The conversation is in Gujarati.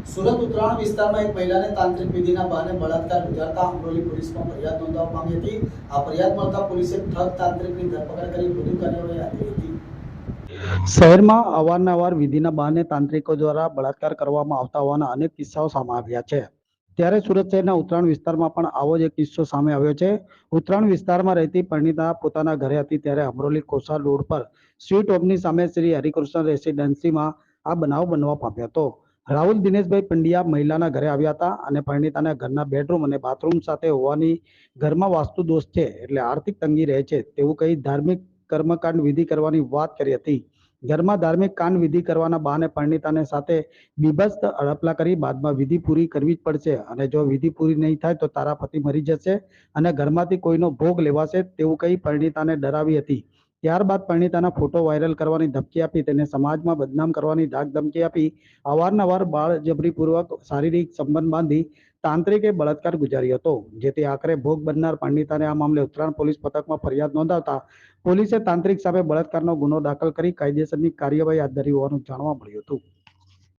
સુરત ઉત્તરાયણ વિસ્તારમાં એક મહિલાને તાંત્રિક વિધિના બહાને બળાત્કાર ગુજારતા અમરોલી પોલીસમાં ફરિયાદ નોંધવામાં આવી હતી। આ ફરિયાદ મળતા પોલીસે ઠગ તાંત્રિકની ધરપકડ કરી વધુ કાર્યવાહી હાથ ધરી હતી। શહેરમાં અવારનવાર વિધિના બહાને તાંત્રિકો દ્વારા બળાત્કાર કરવામાં આવતા હોવાના અનેક કિસ્સાઓ સામે આવ્યા છે। ત્યારે સુરત શહેરના ઉત્તરાયણ વિસ્તારમાં પણ આવો જ એક કિસ્સો સામે આવ્યો છે। ઉત્તરાયણ વિસ્તારમાં રહેતી પરિણીતા પોતાના ઘરે હતી ત્યારે અમરોલી કોસા રોડ પર સ્વીટ હોમની સામે શ્રી હરિકૃષ્ણ રેસિડેન્સીમાં આ બનાવ બનવા પામ્યો હતો। રાહુલ દિનેશભાઈ પંડ્યા મહિલાના ઘરે આવ્યા હતા અને પરિણીતાના ઘરના બેડરૂમ અને બાથરૂમ સાથે હોવાની ઘરમાં વાસ્તુ દોષ છે એટલે આર્થિક તંગી રહે છે તેવું કહી ધાર્મિક કર્મકાંડ વિધિ કરવાની વાત કરી હતી। ઘરમાં ધાર્મિક કાંડ વિધિ કરવાના બહાને પરિણીતાને સાથે બીભત્સ હડપલા કરી બાદમાં વિધિ પૂરી કરવી જ પડશે અને જો વિધિ પૂરી નહીં થાય તો તારા પતિ મરી જશે અને ઘરમાંથી કોઈનો ભોગ લેવાશે તેવું કહી પરિણીતાને ડરાવી હતી। ત્યારબાદ પરિણીતાના ફોટો વાયરલ કરવાની ધમકી આપી તેને સમાજમાં બદનામ કરવાની ધાક ધમકી આપી અવારનવાર બાળજબરીપૂર્વક શારીરિક સંબંધ બાંધી તાંત્રિકે બળાત્કાર ગુજાર્યો હતો। જેથી આખરે ભોગ બનનાર પરિણીતાને આ મામલે ઉત્તરાયણ પોલીસ મથકમાં ફરિયાદ નોંધાવતા પોલીસે તાંત્રિક સામે બળાત્કારનો ગુનો દાખલ કરી કાયદેસરની કાર્યવાહી હાથ ધરી હોવાનું જાણવા મળ્યું હતું।